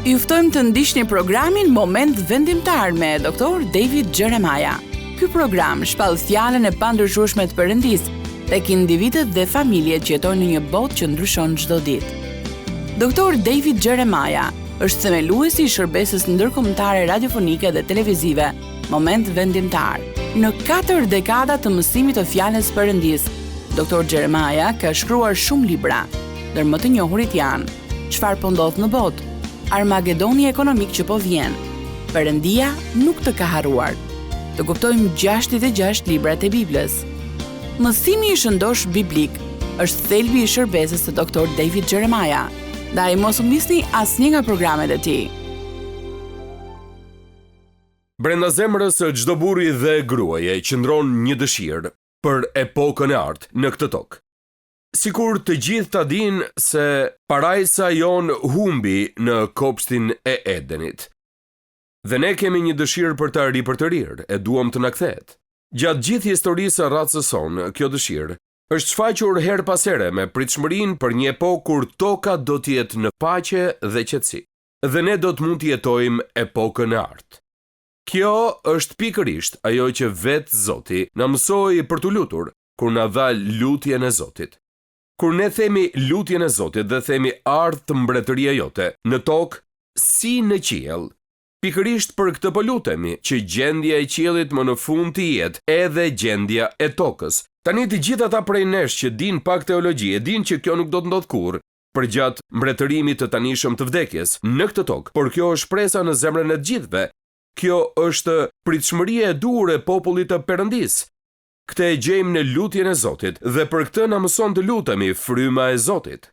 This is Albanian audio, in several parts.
Ju ftojmë të ndiqni programin Moment Vendimtar me Dr. David Jeremiah. Ky program shpall fjalën e pandryshueshme të Perëndisë tek individët dhe familjet që jetojnë në një botë që ndryshon çdo ditë. Dr. David Jeremiah është themeluesi i shërbesës ndërkombëtare radiofonike dhe televizive Moment Vendimtar. Në 4 dekada të mësimit të fjalës Perëndisë, Dr. Jeremiah ka shkruar shumë libra, ndër më të njohurit janë Çfarë po ndodh në botë, Armagedoni ekonomik që po vjen, Perëndia nuk të ka harruar. Të kuptojmë 66 librat e Biblës. Mësimi i shëndosh biblik është thelbi i shërbesës së Dr. David Jeremiah. Ndaj mos u misni asnjë nga programet e tij. Brenda zemrës së çdo burri dhe gruaje qëndron një dëshirë për epokën e ardhë në këtë tokë. Sikur të gjithë ta dinë se parajsa jon humbi në kopshtin e Edenit. Dhe ne kemi një dëshirë për ta ripërtërir, e duam të na kthehet. Gjatë gjithë historisë së racës sonë, kjo dëshirë është shfaqur her pas here me pritshmërinë për një epokë kur toka do të jetë në paqe dhe qetësi. Dhe ne do të mund të jetojmë epokën e ardhë. Kjo është pikërisht ajo që vetë Zoti na mësoi për të lutur kur na dha lutjen e Zotit. Kur ne themi lutjen e Zotit dhe themi ardh të mbretëria jote në tokë si në qiell, pikërisht për këtë po lutemi, që gjendja e qiellit më në fund të jetë edhe gjendja e tokës. Tani të gjithë ata prej nesh që din pak teologji e din që kjo nuk do të ndodh kurrë përgjatë mbretërimit të tanishëm të vdekjes në këtë tokë, por kjo është shpresa në zemrën e të gjithëve. Kjo është pritshmëria e duhur e popullit të Perëndisë. Këtë e gjejmë në lutjen e Zotit dhe për këtë na mëson të lutemi fryma e Zotit.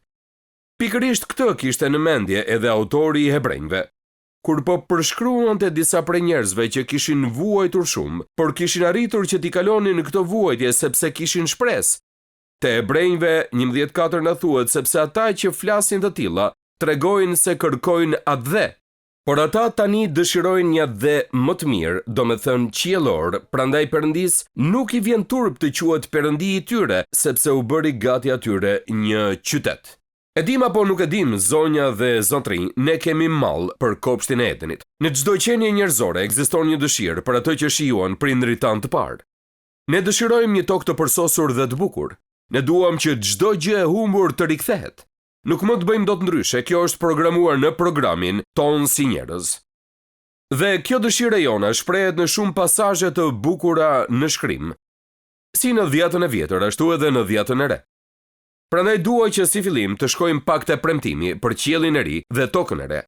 Pikërisht këtë kishte në mendje edhe autori i Hebrejve. Kur po përshkruante disa prej njerëzve që kishin vuajtur shumë, por kishin arritur që t'i kalonin në këtë vuajtje sepse kishin shpresë. Te Hebrejve 11:4 na thuhet sepse ata që flasin të tilla tregojnë se kërkojnë atë dhe. Por ata tani dëshirojnë një dhe më të mirë, domethënë qiellor, prandaj Perëndis nuk i vjen turp të quhet Perëndi i tyre, sepse u bëri gati atyre një qytet. E dim apo nuk e dim, zonja dhe zotrin, ne kemi mall për kopshtin e Edenit. Në çdo qenie njerëzore ekziston një dëshirë për atë që shijuan prindrit tanë të parë. Ne dëshirojmë një tokë të përsosur dhe të bukur. Ne duam që çdo gjë e humbur të rikthehet. Nuk mund të bëjmë dot ndryshe, kjo është programuar në programin ton si njerëz. Dhe kjo dëshirë jona shprehet në shumë pasazhe të bukura në shkrim, si në Dhjetën e Vjetër, ashtu edhe në Dhjetën e Re. Prandaj dua që si fillim të shkojmë pak te premtimi për qiellin e ri dhe tokën e re.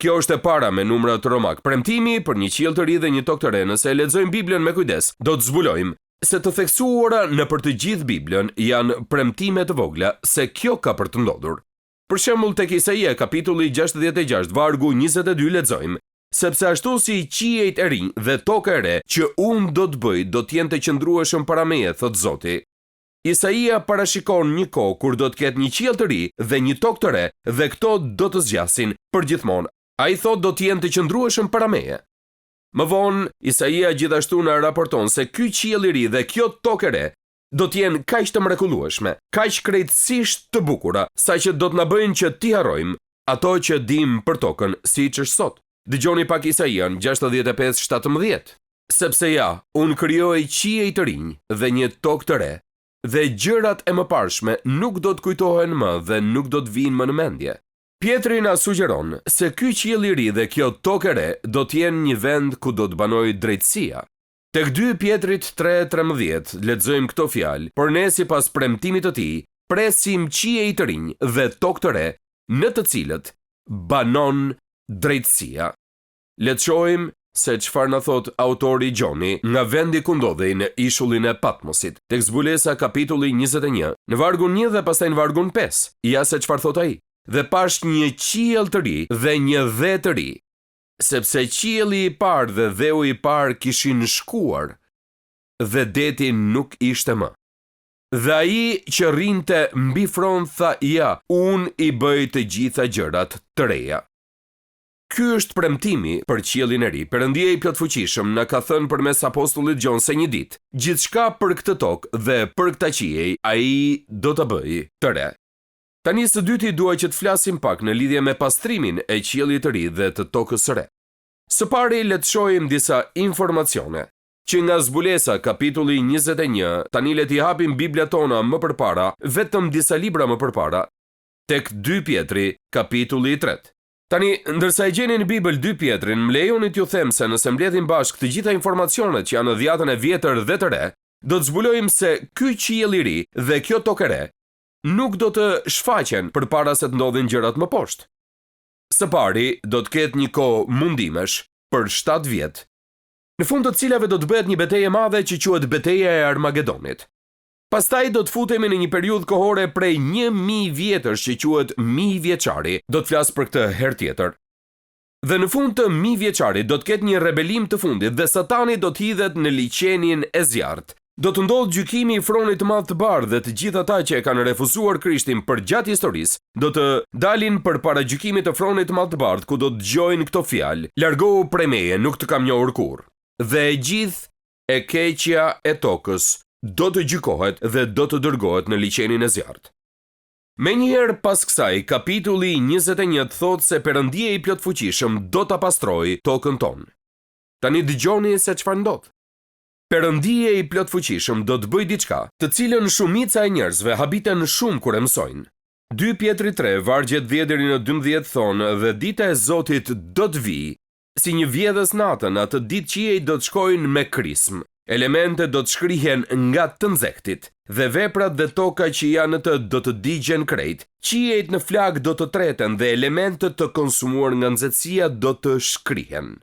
Kjo është e para me numra të romak. Premtimi për një qiell të ri dhe një tokë të re. Nëse e lexojmë Biblën me kujdes, do të zbulojmë se të theksuara në për të gjithë Biblën janë premtime të vogla se kjo ka për të ndodhur. Për shembull tek Isaia kapitulli 66 vargu 22 lexojmë: sepse ashtu si qiejt e rinj dhe toka e re që unë do të bëj do të jenë të qëndrueshëm para meje, thot Zoti. Isaia parashikon një kohë kur do të ketë një qiell të ri dhe një tokë të re dhe këto do të zgjasin përgjithmonë. Ai thot do të jenë të qëndrueshëm para meje. Më vonë Isaia gjithashtu na raporton se ky qiell i ri dhe kjo tokë e re do të jenë kaq të mrekullueshme, kaq krejtësisht të bukura, saqë do të na bëjnë që t'i harrojmë ato që dim për tokën, siç është sot. Dëgjoni pak Isaian 65:17. Sepse ja, unë krijoj qiej të rinj dhe një tokë të re, dhe gjërat e mëparshme nuk do të kujtohen më dhe nuk do të vinë më në mendje. Pietri na sugjeron se ky qiell i ri dhe kjo tokë e re do të jenë një vend ku do të banojë drejtësia. Tek 2 Pietrit 3:13 lexojmë këto fjalë: por ne sipas premtimit të tij presim qiej të rinj dhe tokë të re, në të cilët banon drejtësia. Le të shohim se çfarë na thot autori Gjoni nga vendi ku ndodhej në ishullin e Patmosit. Tek Zbulesa kapitulli 21, në vargun 1 dhe pastaj në vargun 5. Ja se çfarë thot ai: dhe pash një qiell të ri dhe një dhe të ri, sepse qielli i parë dhe dheu i parë kishin shkuar dhe deti nuk ishte më. Dhe ai që rrinte mbi front tha: ja, unë i bëj të gjitha gjërat të reja. Ky është premtimi për qiellin e ri. Perëndia i plotfuqishëm na ka thënë përmes apostullit Gjon se një ditë gjithçka për këtë tokë dhe për këtë qiell ai do ta bëjë të re. Tani së dyti dua që të flasim pak në lidhje me pastrimin e qiellit të ri dhe të tokës së re. Së pari le të shohim disa informacione që nga zbulesa kapitulli 21, tani le t'i hapim Biblia tona më përpara, vetëm disa libra më përpara, tek 2 Pjetri, kapitulli 3. Tani, ndërsa e gjeni në Bibël 2 Pjetrin, më lejoni t'ju them se nëse mbledhim bashkë të gjitha informacionet që janë në dhjatën e vjetër dhe të re, do të zbulojmë se ky qiell i ri dhe kjo tokë e re nuk do të shfaqen përpara se të ndodhin gjërat më poshtë. Së pari, do të ketë një kohë mundimesh për 7 vjet, në fund të cilave do të bëhet një betejë e madhe që quhet Betejë e Armagedonit. Pastaj do të futemi në një periudhë kohore prej 1000 vjetësh që quhet 1000 vjeçari. Do të flas për këtë herë tjetër. Dhe në fund të 1000 vjeçarit do të ketë një rebelim të fundit dhe Satani do të hidhet në liçenin e zjarrt. Do të ndodhë gjykimi i Fronit të Madh të Bardhë dhe të gjithë ata që e kanë refuzuar Krishtin përgjatë historisë do të dalin përpara gjykimit të Fronit të Madh të Bardhë, ku do të dëgjojnë këto fjalë: "Largohu prej meje, nuk të kam njohur kurrë." Dhe e gjithë e keqja e tokës do të gjykohet dhe do të dërgohet në liçenin e zjarrt. Menjëherë pas kësaj, kapitulli 21 thot se Perëndia i plotfuqishëm do ta pastrojë tokën tonë. Tani dëgjoni se çfarë ndodh. Perëndia i plotfuqishëm do të bëjë diçka, të cilën shumica e njerëzve habiten shumë kur e mësojnë. 2 Pjetri 3, vargjet 10 deri në 12 thonë: "Dhe dita e Zotit do të vijë si një vjedhës natën, atë ditë qiejt do të shkojnë me krism. Elementet do të shkrihen nga të nxehtit, dhe veprat dhe toka që janë në të do të digjen krejt. Qiejt në flak do të treten dhe elementet të konsumuar nga nxehtësia do të shkrihen."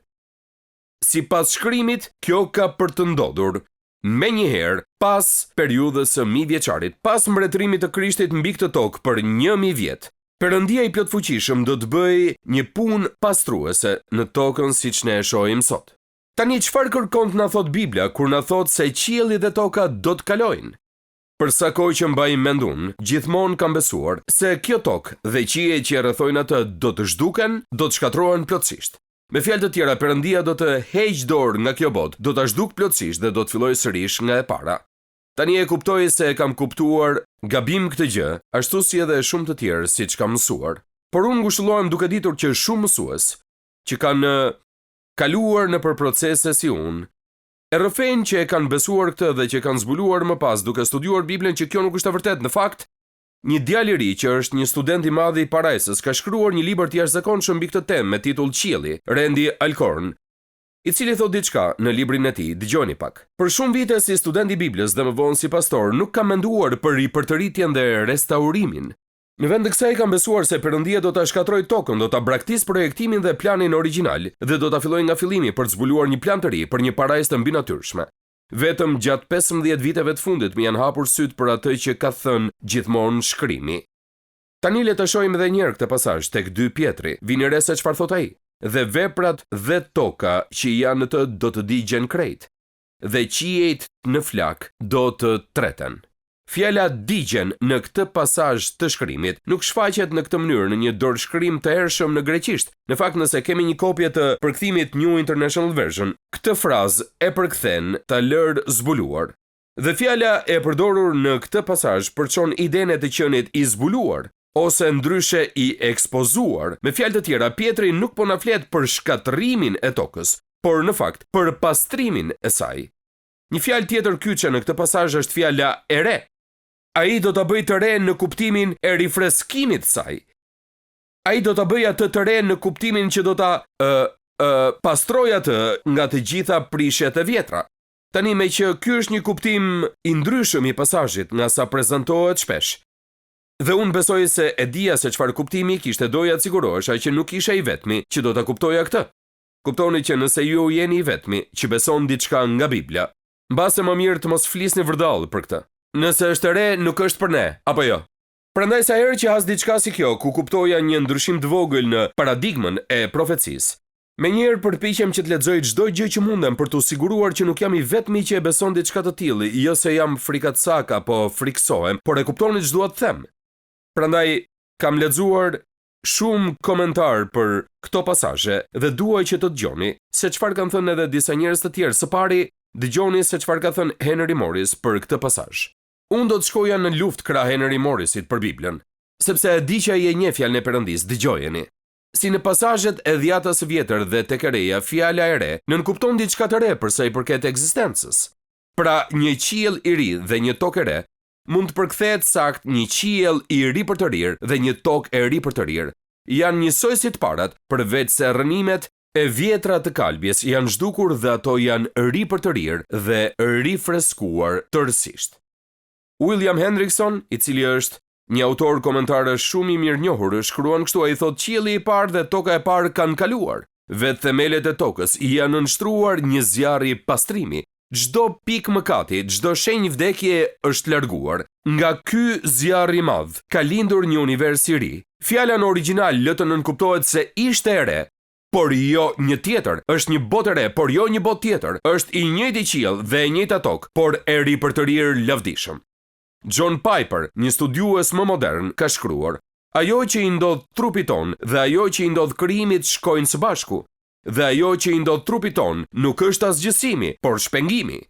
Sipas shkrimit, kjo ka për të ndodhur menjëherë pas periudhës së 1000 vjeçarit, pas mbretërimit të Krishtit mbi këtë tokë për 1000 vjet. Perëndia i plotfuqishëm do të bëjë një punë pastruese në tokën siç ne e shohim sot. Tani çfarë kërkon të na thot Biblia kur na thot se qielli dhe toka do të kalojnë? Për sa kohë që mbaj mend unë, gjithmonë kam besuar se kjo tokë dhe qiejt që e rrethojnë atë do të zhduken, do të shkatrohen plotësisht. Me fjalë të tjera, Perëndia do të heqë dorë nga kjo botë, do ta zhduk plotësisht dhe do të fillojë sërish nga e para. Tani e kuptoj se e kam kuptuar gabim këtë gjë, ashtu si edhe shumë të tjerë siç kam mësuar. Por unë ngushëllohem duke ditur që shumë mësues që kanë kaluar në për procese si unë, e rrëfejnë që e kanë besuar këtë dhe që kanë zbuluar më pas duke studiuar Biblën që kjo nuk është e vërtet. Në fakt, një djalë i ri që është një student i madh i parajsës ka shkruar një libër të jashtëzakonshëm mbi këtë temë me titull Qielli, Randy Alcorn, i cili thot diçka në librin e tij. Dëgjoni pak. Për shumë vite si student i Biblës dhe më vonë si pastor, nuk kam menduar për ripërtëritjen dhe restaurimin. Në vend të kësaj kam besuar se Perëndia do ta shkatrojë tokën, do ta braktisë projektimin dhe planin origjinal dhe do ta fillojë nga fillimi për të zbuluar një plan të ri për një parajsë të mbinatyrshme. Vetëm gjatë 15 viteve të fundit më janë hapur syt për atë që ka thënë gjithmonë shkrimi. Tani le të shohim edhe një herë këtë pasazh tek 2 Pjetri. Vini re se çfarë thot ai. Dhe veprat dhe toka që janë në të do të digjen krejt, dhe qiejt në flak do të treten. Fjala digjen në këtë pasazh të shkrimit nuk shfaqet në këtë mënyrë në një dorëshkrim të hershëm në greqisht. Në fakt, nëse kemi një kopje të përkthimit New International Version, këtë frazë e përkthen ta lërë zbuluar. Dhe fjala e përdorur në këtë pasazh përçon idenë të qenit i zbuluar ose ndryshe i ekspozuar. Me fjalë të tjera, Pietri nuk po na flet për shkatrimin e tokës, por në fakt për pastrimin e saj. Një fjalë tjetër kyçe në këtë pasazh është fjala e re. Ai do ta bëjë të re në kuptimin e rifreskimit saj. Ai do ta bëjë atë të re në kuptimin që do ta pastrojë atë nga të gjitha prishjet e vjetra. Tani me që ky është një kuptim i ndryshëm i pasazhit nga sa prezantohet shpesh. Dhe unë besoj se e dija se çfarë kuptimi kishte, doja të sigurohesha që nuk isha i vetmi që do ta kuptoja këtë. Kuptoni që nëse ju jeni i vetmi që beson diçka nga Bibla, mbase më mirë të mos flisni vërdall për këtë. Nëse është e re, nuk është për ne, apo jo? Prandaj sa herë që has diçka si kjo, ku kuptoja një ndryshim të vogël në paradigmën e profecisë, menjëherë përpiqem që të lexoj çdo gjë që mundem për të siguruar që nuk jam i vetmi që e beson diçka të tillë, jo se jam frikatsak apo friksohem, por e kuptoni ç'dua të them. Prandaj kam lexuar shumë komentar për këto pasazhe dhe duaj që të dëgjoni se çfarë kanë thënë edhe disa njerëz të tjerë. Së pari, dëgjoni se çfarë ka thënë Henry Morris për këtë pasazh. Unë do të shkoja në luftë krah Henry Morrisit për Biblën. Sepse e di që ai e njeh fjalën e Perëndis, dëgjojeni. Si në pasazhet e dhjatës së vjetër dhe tek e reja, fjala e re nënkupton diçka të re për sa i përket ekzistencës. Pra, një qiell i ri dhe një tokë e re mund të përkthehet sakt një qiell i ri për të rirë dhe një tokë e ri për të rirë. Janë njësoj si të parat, përveç se rënimet e vjetra të kalbjes janë zhdukur dhe ato janë ri për të rirë dhe rifreskuar tërësisht. William Hendrickson, i cili është një autor komentarësh shumë i mirënjohur, shkruan kështu, ai thotë: qielli i parë dhe toka e parë kanë kaluar. Vetë themelet e tokës janë nënshtruar një zjarr i pastrimi. Çdo pikë mëkati, çdo shenjë vdekje është larguar. Nga ky zjarr i madh ka lindur një univers i ri. Fjala në origjinal lë të nënkuptohet se ishte e re, por jo një tjetër. Është një botë e re, por jo një botë tjetër. Është i njëjti qiell dhe e njëjta tokë, por e ri për të rirë lavdishëm. John Piper, një studiues më modern, ka shkruar: ajo që i ndodh trupit ton dhe ajo që i ndodh krijimit shkojnë së bashku. Dhe ajo që i ndodh trupit ton nuk është asgjësimi, por shpengimi.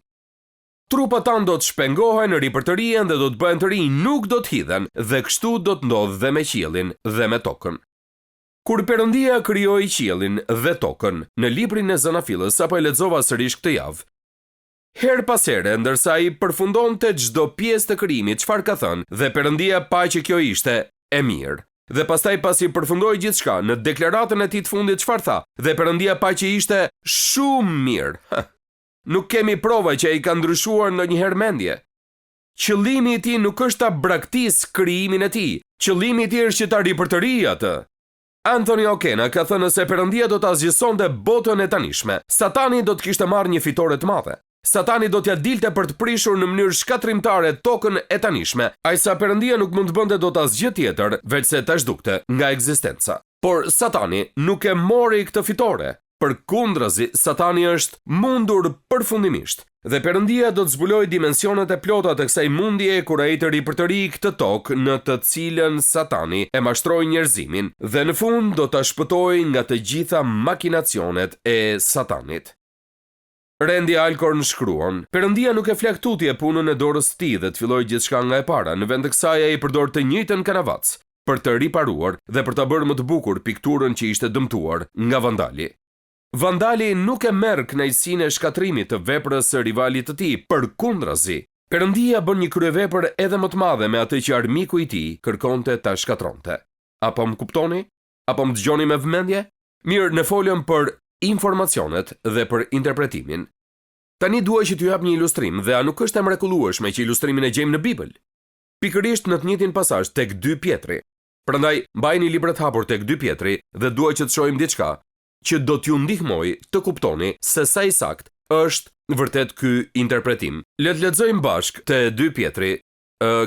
Trupat tanë do të shpengohen, ri për të rihen dhe do të bëhen të rinj, nuk do të hidhen, dhe kështu do të ndodhë dhe me qiellin dhe me tokën. Kur Perëndia krijoi qiellin dhe tokën, në librin e Zanafillës, apo e lexova sërish këtë javë, her pas here, ndërsa i përfundonte çdo pjesë të krijimit, çfarë ka thënë? Dhe Perëndia pa që kjo ishte e mirë. Dhe pastaj pasi përfundoi gjithçka, në deklaratën e tij të fundit çfarë tha? Dhe Perëndia pa që ishte shumë mirë. Nuk kemi prova që ai ka ndryshuar ndonjëherë mendje. Qëllimi i tij nuk është ta braktisë krijimin e tij. Qëllimi i tij është që ta ripërtërijë atë. Anthony O'Kena ka thënë se Perëndia do ta zgjësonte botën e tanishme. Satani do të kishte marrë një fitore të madhe. Satani do t'ja dilte për të prishur në mënyrë shkatrimtare tokën e tanishme, ajsa Perëndia nuk mund të bënte dot asgjë tjetër veç se ta zhdukte nga ekzistenca. Por Satani nuk e mori këtë fitore. Përkundrazi, Satani është mundur përfundimisht, dhe Perëndia do të zbulojë dimensionet e plota të kësaj mundje kur ai të ripërtërijë këtë tokë në të cilën Satani e mashtroi njerëzimin dhe në fund do ta shpëtojë nga të gjitha makinacionet e Satanit. Randy Alcorn shkruan: Perëndia nuk e flak tutje punën e dorës së tij dhe të filloi gjithçka nga e para. Në vend të kësaj ai përdor të njëjtën kanavac për të riparuar dhe për ta bërë më të bukur pikturën që ishte dëmtuar nga vandali. Vandali nuk e merr kënaqësinë e shkatrimit të veprës së rivalit të tij, përkundrazi. Perëndia bën një kryevepër edhe më të madhe me atë që armiku i tij kërkonte ta shkatronte. Apo më kuptoni? Apo më dëgjoni me vëmendje? Mirë, ne folëm për informacionet dhe për interpretimin. Tani dua që t'ju jap një ilustrim, dhe a nuk është e mrekullueshme që ilustrimin e gjejmë në Bibël? Pikërisht në të njëjtin pasazh tek 2 Pjetri. Prandaj mbajini librat hapur tek 2 Pjetri dhe dua që të shohim diçka që do t'ju ndihmoj të kuptoni se sa i sakt është vërtet ky interpretim. Le të lexojmë bashkë te 2 Pjetri,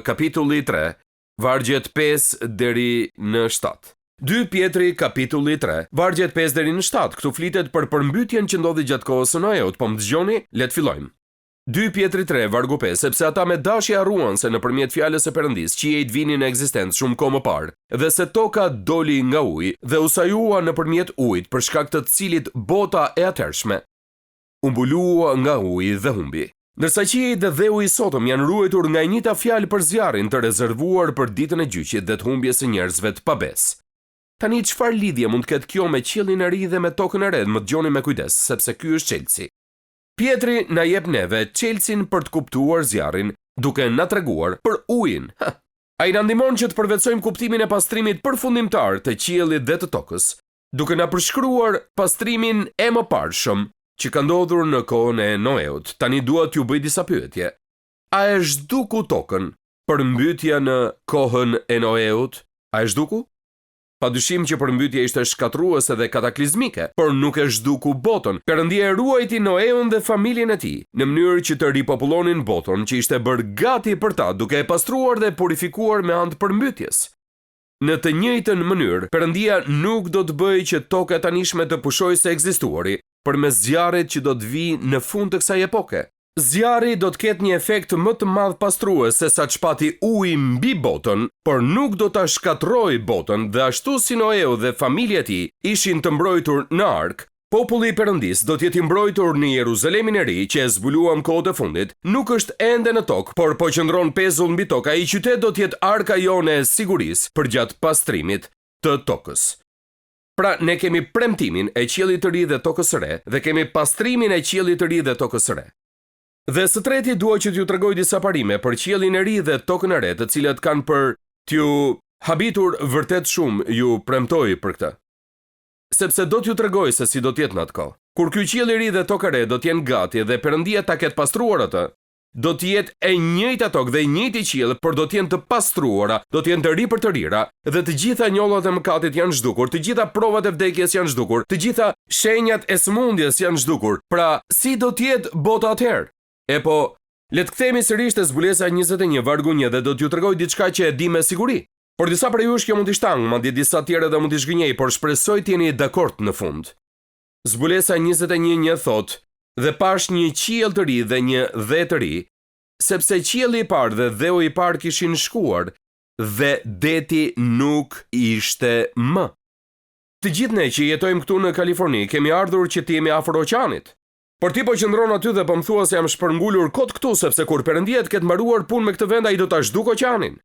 kapitulli 3, vargjet 5 deri në 7. 2 Pjetri kapitulli 3, vargjet 5 deri në 7. Këtu flitet për përmbytjen që ndodhi gjatë kohës së Noeut, po më dëgjoni, le të fillojmë. 2 Pjetri 3, vargu 5, sepse ata me dashje harruan se nëpërmjet fjalës së Perëndis qiejt vinin në ekzistencë shumë kohë më parë, dhe se toka doli nga uji dhe u sajua nëpërmjet ujit, për shkak të cilit bota e atërshme u mbulua nga uji dhe humbi. Ndërsa qiejt dhe dheu i sotëm janë ruajtur nga e njëjta fjalë për zjarrin të rezervuar për ditën e gjyqit dhe të humbjes së njerëzve të pabes. Tani çfarë lidhje mund të ketë kjo me qiellin e ri dhe me tokën e re? Më dëgjoni me kujdes, sepse ky është çelësi. Pjetri na jep neve çelësin për të kuptuar zjarrin, duke na treguar për ujin. Ai na ndihmon që të përvetsojmë kuptimin e pastrimit përfundimtar të qiellit dhe të tokës, duke na përshkruar pastrimin e mëparshëm që ka ndodhur në kohën e Noeut. Tani dua t'ju bëj disa pyetje. A e zhduku tokën përmbytja në kohën e Noeut? A e zhduku? Padyshim që përmbytja ishte shkatruese dhe kataklizmike, por nuk e zhduku botën. Perëndia e ruajti Noeun dhe familjen e tij në mënyrë që të ripopullonin botën që ishte bërë gati për ta, duke e pastruar dhe purifikuar me anë të përmbytjes. Në të njëjtën mënyrë, Perëndia nuk do të bëjë që toka e tanishme të pushojë së ekzistuari përmes zjarrit që do të vijë në fund të kësaj epoke. Zjarri do të ketë një efekt më të madh pastrues se sa çpati uji mbi botën, por nuk do ta shkatërrojë botën, dhe ashtu si Noeu dhe familja e tij ishin të mbrojtur në ark, Populli i Perëndis do të jetë i mbrojtur në Jeruzalemin e ri që e zbuluam kohët e fundit, nuk është ende në tokë, por po qëndron pezull mbi tokë. Ai qytet do të jetë arka jone e sigurisë përgjatë pastrimit të tokës. Pra, ne kemi premtimin e qiellit të ri dhe tokës së re, dhe kemi pastrimin e qiellit të ri dhe tokës së re. Dhe së treti dua që t'ju tregoj disa parime për qiellin e ri dhe tokën e re, të cilat kanë për t'ju habitur vërtet shumë, ju premtoj për këtë. Sepse do t'ju tregoj se si do t'jetë në atë kohë. Kur ky qiell i ri dhe toka e re do t'jenë gati dhe Perëndia ta ketë pastruar atë, do t'jetë e njëjta tokë dhe e njëjti qiell, por do t'jenë të pastruara, do t'jenë të ri për të rira, dhe të gjitha njollat e mëkatit janë zhdukur, të gjitha provat e vdekjes janë zhdukur, të gjitha shenjat e sëmundjes janë zhdukur. Pra, si do t'jetë bota atëherë? E po, le të kthehemi sërish te zbulesa 21 vargu 1 dhe do t'ju tregoj diçka që e di me siguri. Por disa prej jush kjo mund t'i shtang, madje disa tjerë dhe mund t'i zhgënjej, por shpresoj t'jeni dakord në fund. Zbulesa 21:1 thot: "Dhe pash një qiell të ri dhe një dhe të ri, sepse qielli i parë dhe dheu i parë kishin shkuar, dhe deti nuk ishte më." Të gjithë ne që jetojmë këtu në Kaliforni kemi ardhur që t'jemi afër oqeanit. Por ti po qëndron aty dhe po më thua se jam shpërngulur kot këtu, sepse kur Perëndia të ketë mbaruar punë me këtë vend, ai do ta zhduk oqeanin.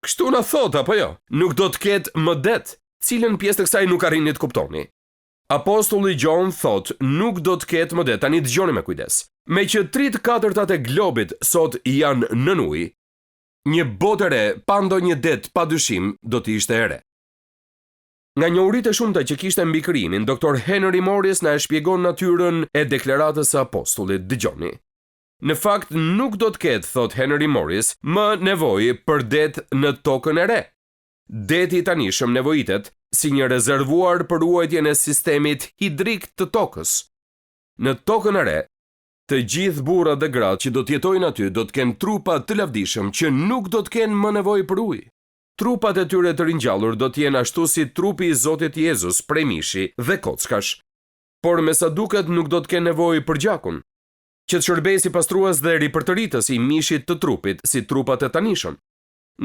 Kështu na thot apo jo? Nuk do të ketë më det, cilën pjesë të kësaj nuk arrini të kuptoni. Apostulli John thot, nuk do të ketë më det. Tani dëgjoni me kujdes. Me që 3/4 e globit sot janë nën ujë, një botë e re pa ndonjë det padyshim do të ishte e re. Nga njohuritë e shumta që kishte mbi krijimin, Dr. Henry Morris na e shpjegon natyrën e deklaratës së apostullit. Dëgjoni. Në fakt nuk do të ketë, thot Henry Morris, më nevojë për det në tokën e re. Deti i tanishëm nevojitet si një rezervuar për ruajtjen e sistemit hidrik të tokës. Në tokën e re, të gjithë burrat dhe gratë që do të jetojnë aty do të kenë trupa të lavdishëm që nuk do të kenë më nevojë për ujë. Trupat e tyre të ringjallur do të jenë ashtu si trupi i Zotit Jezus, prej mishi dhe kockash. Por me sa duket nuk do të kenë nevojë për gjakun, që të shërbejë si pastrues dhe ripërtëritës i mishit të trupit, si trupat e tanishëm.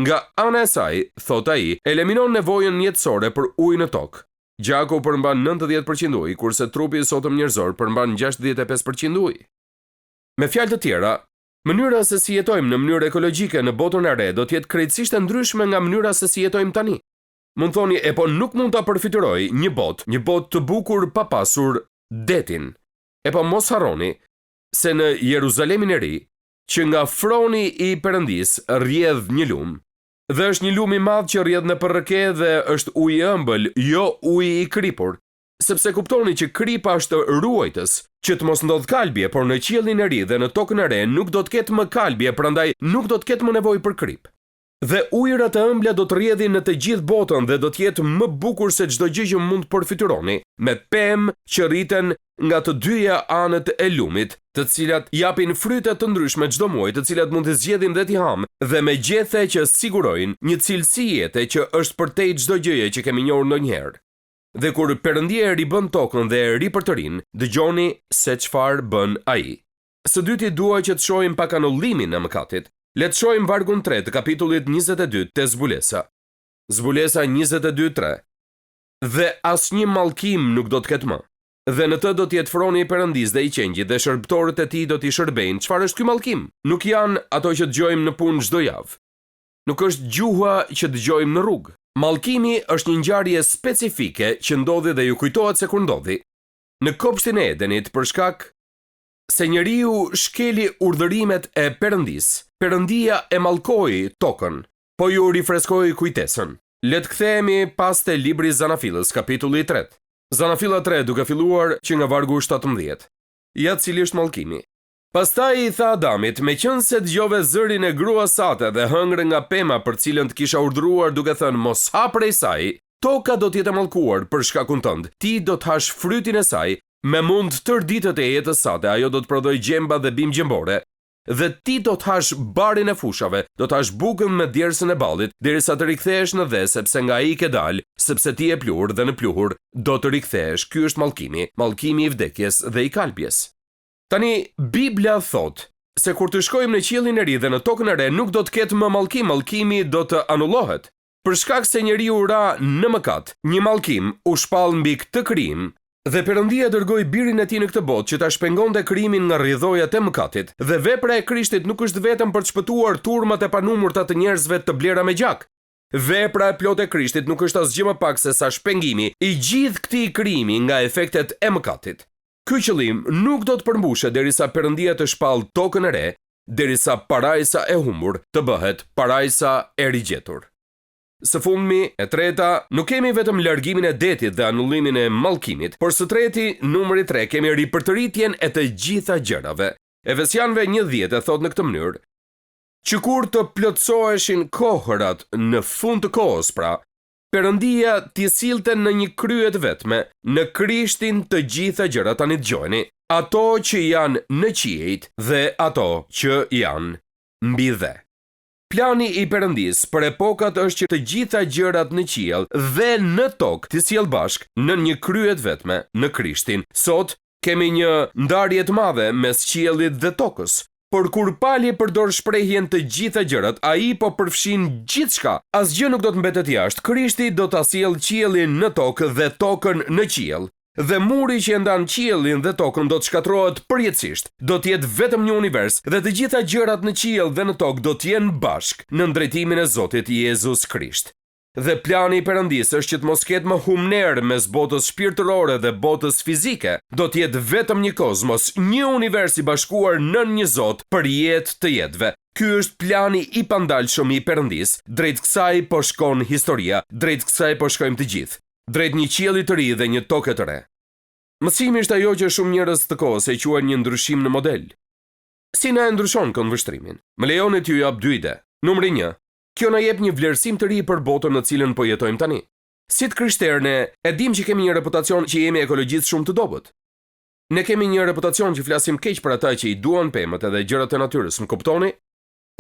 Nga ana e saj, thot ai, eliminon nevojën jetësore për ujë në tokë. Gjaku përmban 90% ujë, kurse trupi i sotëm njerëzor përmban 65% ujë. Me fjalë të tjera, mënyra se si jetojmë në mënyrë ekologjike në botën e re do të jetë krejtësisht e ndryshme nga mënyra se si jetojmë tani. Mund thoni, e po nuk mund ta përfituroj një botë të bukur pa pasur detin. E po mos harroni se në Jeruzalemin e ri, që nga froni i Perëndis rrjedh një lum, dhe është një lum i madh që rrjedh në përrëke dhe është ujë i ëmbël, jo ujë i kripur, sepse kuptoni që kripa është ruajtës, që të mos ndodh kalbje, por në qiellin e ri dhe në tokën e re nuk do të ketë më kalbje, prandaj nuk do të ketë më nevojë për krip. Dhe ujërat e ëmbla do të rrjedhin në të gjithë botën dhe do të jetë më bukur se çdo gjë që mund të përfituroni, me pemë që rriten nga të dyja anët e lumit, të cilat japin fryte të ndryshme çdo muaj, të cilat mund të zgjedhim dhe t'i ham, dhe me gjethe që sigurojnë një cilësi jete që është përtej çdo gjëje që kemi njohur ndonjëherë. Dhe kur Perëndia e ribën tokën dhe e ripërtërin, dëgjoni se çfarë bën ai. Së dyti dua që të shohim pak anullimin e mëkatit. Le të shohim vargun 3 të kapitullit 22 të Zbulesa. Zbulesa 22:3. Dhe asnjë mallkim nuk do të ketë më. Dhe në të do të jetë froni i Perëndis dhe i qengjit dhe shërbëtorët e tij do t'i shërbejnë. Çfarë është ky mallkim? Nuk janë ato që dëgjojmë në punë çdo javë. Nuk është gjuha që dëgjojmë në rrugë. Mallkimi është një ngjarje specifike që ndodhi dhe ju kujtohet se kur ndodhi. Në kopshtin e Edenit, për shkak se njeriu shkeli urdhërimet e Perëndis, Perëndia e mallkoi tokën, po ju rifreskoi kujtesën. Le të kthehemi pas te libri Zanafillës, kapitulli 3. Zanafilla 3 duke filluar që nga vargu 17. Ja cili është mallkimi. Pastaj i tha Adamit, meqense dëgjove zërin e gruas sate dhe hëngre nga pema për cilën të kisha urdhëruar duke thënë mos ha prej saj, toka do të jetë mallkuar për shkakun tënd. Ti do të hash frytin e saj me mund tër ditët e jetës sate, ajo do të prodhoj gjemba dhe bim gjembore. Dhe ti do të hash barin e fushave, do të hash bukën me djersën e ballit, derisa të rikthehesh në dhe, sepse nga ai ke dal, sepse ti e pluhur dhe në pluhur do të rikthehesh. Ky është mallkimi i vdekjes dhe i kalbjes. Tani Bibla thot se kur të shkojmë në qiellin e ri dhe në tokën e re nuk do të ketë më mallkim, mallkimi do të anullohet. Për shkak se njeriu ra në mëkat, një mallkim u shpall mbi këtë krijim Dhe Perëndia dërgoi birin e tij në këtë botë që ta shpengonte krijimin nga rrjedhojat e mëkatit. Dhe vepra e Krishtit nuk është vetëm për të shpëtuar turmat e panumërta të njerëzve të blera me gjak. Vepra e plotë e Krishtit nuk është asgjë më pak se sa shpengimi i gjithë këtij krijimi nga efektet e mëkatit. Ky qëllim nuk do të përmbushet derisa Perëndia të shpallë tokën e re, derisa parajsa e humbur të bëhet parajsa e rigjetur. Së fundmi, e treta, nuk kemi vetëm largimin e detit dhe anullimin e mallkimit, por së treti, numri 3, kemi ripërtëritjen e të gjitha gjërave. Efesianëve 1:10 e thot në këtë mënyrë: që kur të plotësoheshin kohërat në fund të kohës, pra, Perëndia t'i sillte në një krye të vetme, në Krishtin të gjitha gjërat, tani dëgjoni, ato që janë në qiejt dhe ato që janë mbi dhe. Plani i Perëndis për epokat është që të gjitha gjërat në qiell dhe në tokë t'i sjellë bashk në një krye të vetme, në Krishtin. Sot kemi një ndarje të madhe mes qiellit dhe tokës. Por kur Pali përdor shprehjen të gjitha gjërat, ai po përfshin gjithçka. Asgjë nuk do të mbetet jashtë. Krishti do ta sjellë qiellin në tokë dhe tokën në qiell. Dhe muri që e ndan qiellin dhe tokën do të shkatërrohet përjetësisht. Do të jetë vetëm një univers dhe të gjitha gjërat në qiell dhe në tokë do të jenë bashk në drejtimin e Zotit Jezus Krisht. Dhe plani i Perëndis është që të mos ketë më humner mes botës shpirtërore dhe botës fizike. Do të jetë vetëm një kozmos, një univers i bashkuar nën një Zot për jetë të jetëve. Ky është plani i pandalshëm i Perëndis. Drejt kësaj po shkon historia, drejt kësaj po shkojmë të gjithë. Drejt një qielli të ri dhe një tokë të re. Mësimi është ajo që shumë njerëz të kohës e quajnë një ndryshim në model. Si na e ndryshon këndvështrimin? Më lejoni t'ju jap 2 ide. Numri 1. Kjo na jep një vlerësim të ri për botën në cilën po jetojmë tani. Si të krishterë e dim që kemi një reputacion që jemi ekologjistë shumë të dobët. Ne kemi një reputacion që flasim keq për ata që i duan pemët edhe gjërat e natyrës, më kuptoni?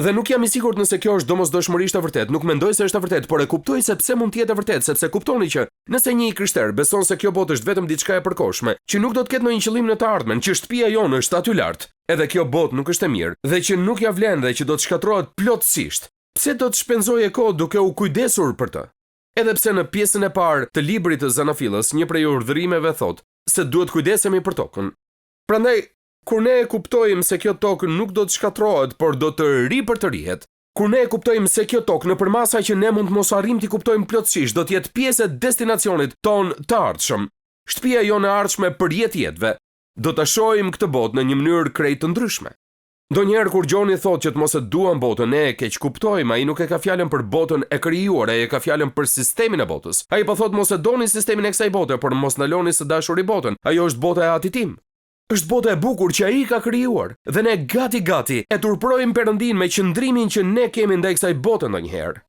Dhe nuk jam i sigurt nëse kjo është domosdoshmërisht e vërtet, nuk mendoj se është e vërtet, por e kuptoj se pse mund të jetë e vërtet, sepse kuptoni që nëse një krishter beson se kjo botë është vetëm diçka e përkohshme, që nuk do të ketë ndonjë qëllim në të ardhmen, që shtëpia jonë është aty lart, edhe kjo botë nuk është e mirë, dhe që nuk ja vlen dhe që do të shkatërrohet plotësisht, pse do të shpenzojë kohë duke u kujdesur për të? Edhe pse në pjesën e parë të librit të Zanafilës, një prej urdhërimeve thotë se duhet kujdesemi për tokën. Prandaj, kur ne e kuptojmë se kjo tokë nuk do të shkatërrohet, por do të ripërtërihet, kur ne e kuptojmë se kjo tokë nëpërmjet asaj që ne mund të mos arrijmë t'i kuptojmë plotësisht, do të jetë pjesë e destinacionit ton të ardhshëm, shtëpia jonë e ardhshme për jetëve, do ta shohim këtë botë në një mënyrë krejt të ndryshme. Ndonjëherë kur Gjoni thotë që të mos e duam botën, ne e keq kuptojmë, ai nuk e ka fjalën për botën e krijuar, ai e ka fjalën për sistemin e botës. Ai po thotë mos e doni sistemin e kësaj bote, por mos ndaloni së dashuri botën. Ajo është bota e Atit tim. Është bota e bukur që ai ka krijuar dhe ne gati e turprojmë Perëndin me qëndrimin që ne kemi ndaj kësaj bote ndonjëherë.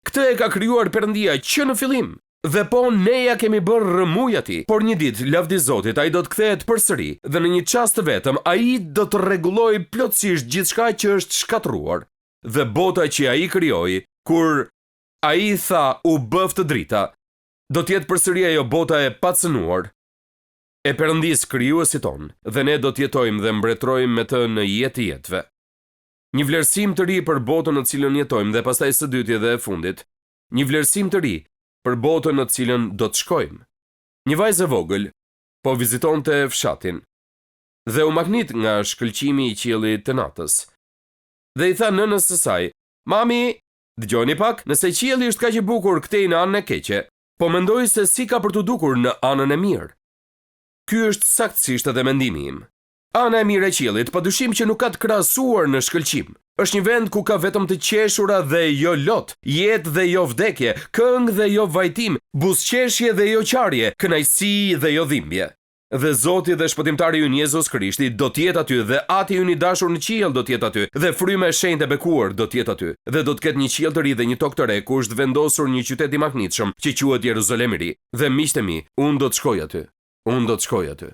Këtë e ka krijuar Perëndia që në fillim. Dhe po ne ja kemi bërë rëmuj atij, por një ditë, lavdi Zotit, ai do të kthehet përsëri dhe në një çast të vetëm ai do të rregullojë plotësisht gjithçka që është shkatëruar. Dhe bota që ai krijoi, kur ai tha u bëf të drita, do të jetë përsëri ajo bota e pacënuar e Perëndis krijuesit ton, dhe ne do të jetojmë dhe mbretërojmë me të në jetëve. Një vlerësim të ri për botën në cilën jetojmë dhe pastaj së dyti dhe e fundit, një vlerësim të ri për botën në cilën do të shkojmë. Një vajzë e vogël po vizitonte fshatin dhe u magnit nga shkëlqimi i qiellit të natës. Dhe i tha nënës së saj: "Mami, dëgjoni pak, nëse qielli është kaq i bukur këtej në anën e keqe, po mendoj se si ka për të dukur në anën e mirë." Ky është saktësisht edhe mendimi im. Ana e mirë e qiellit padyshim që nuk ka të krahasuar në shkëlqim. Është një vend ku ka vetëm të qeshura dhe jo lot, jetë dhe jo vdekje, këngë dhe jo vajtim, buzëqeshje dhe jo qarje, kënaqësi dhe jo dhimbje. Dhe Zoti dhe shpëtimtari ynë Jezus Krishti do të jetë aty dhe Ati ynë i dashur në qiell do të jetë aty dhe fryma e shenjtë e bekuar do të jetë aty dhe do të ketë një qiell të ri dhe një tokë të re ku është vendosur një qytet i magnitshëm që quhet Jeruzalemi i ri. Dhe miqtë mi, unë do të shkoj aty. Unë do të shkoj aty.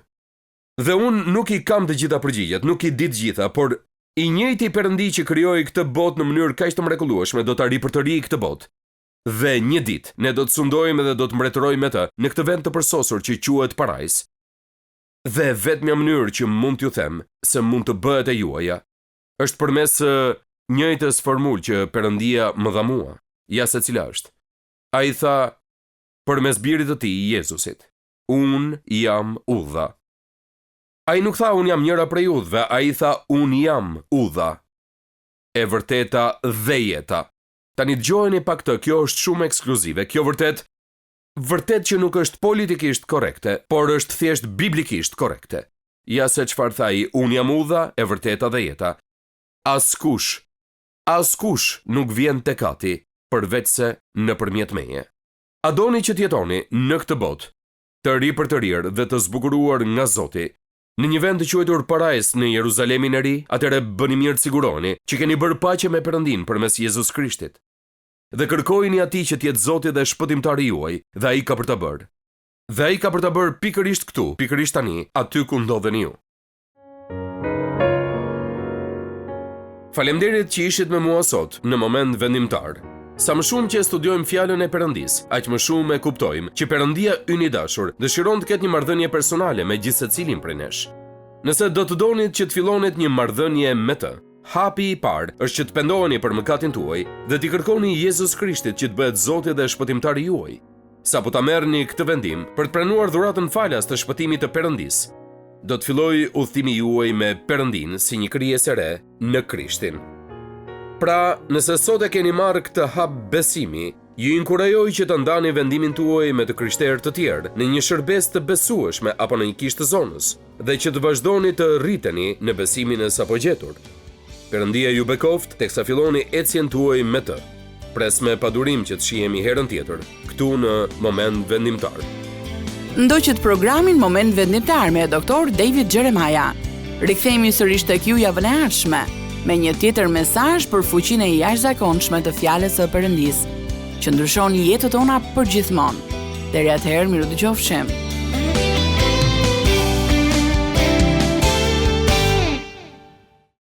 Dhe unë nuk i kam të gjitha përgjigjet, nuk i di të gjitha, por i njëjti Perëndi që krijoi këtë botë në mënyrë kaq të mrekullueshme do ta ripërtërijë këtë botë. Dhe një ditë ne do të sundojmë dhe do të mbretërojmë me të në këtë vend të përsosur që quhet parajs. Dhe vetmja mënyrë që mund t'ju them se mund të bëhet e juaja është përmes njëjtës formulë që Perëndia më dha mua. Ja se cila është. Ai tha përmes birit të tij Jezusit. unë jam udha. Ai nuk tha unë jam njëra prej udhëve, ai tha unë jam udha. E vërteta dhe jeta. Tani dëgjojeni pak këtë, kjo është shumë ekskluzive, kjo vërtet që nuk është politikisht korrekte, por është thjesht biblikisht korrekte. Ja se çfarë tha ai, unë jam udha, e vërteta dhe jeta. Askush nuk vjen tek Ati, përveç se nëpërmjet meje. A doni që t'jetoni në këtë botë, të ri për të rirë dhe të zbukuruar nga Zoti, në një vend të quajtur Parajs në Jeruzalemin e ri, atëherë bëni mirë të siguroni që keni bërë paqe me Perëndin përmes Jezus Krishtit. Dhe kërkojini Atij që t'jetë Zoti dhe shpëtimtari juaj, dhe ai ka për ta bërë. Dhe ai ka për ta bërë pikërisht këtu, pikërisht tani, aty ku ndodheni ju. Faleminderit që ishit me mua sot në moment vendimtar. Sa më shumë që studiojmë fjalën e Perëndis, aq më shumë e kuptojmë që Perëndia ynë i dashur dëshiron të ketë një marrëdhënie personale me gjithë secilin prej nesh. Nëse do të donit që të fillonit një marrëdhënie me të, hapi i parë është që të pendoheni për mëkatin tuaj dhe t'i kërkoni Jezus Krishtit që të bëhet Zoti dhe shpëtimtari juaj. Sapo ta merrni këtë vendim për të pranuar dhuratën falas të shpëtimit të Perëndis, do të fillojë udhëtimi juaj me Perëndin si një krijesë e re në Krishtin. Pra, nëse sot e keni marrë këtë hap besimi, ju inkurajoj që të ndani vendimin tuaj me të krishterë të tjerë në një shërbes të besueshme apo në një kishë të zonës, dhe që të vazhdoni të rriteni në besimin e sapo gjetur. Perëndia ju bekoft teksa filloni ecjen tuaj me të. Pres me padurim që të shihemi herën tjetër, këtu në Moment Vendimtar. Ndoqët programin Moment Vendimtar me Dr. David Jeremiah. Rikthehemi sërish tek ju javën e ardhshme me një tjetër mesazh për fuqinë e jashtëzakonshme të fjalës së Perëndis, që ndryshon jetën tona përgjithmonë. Deri atëherë, miru dëgjofshim.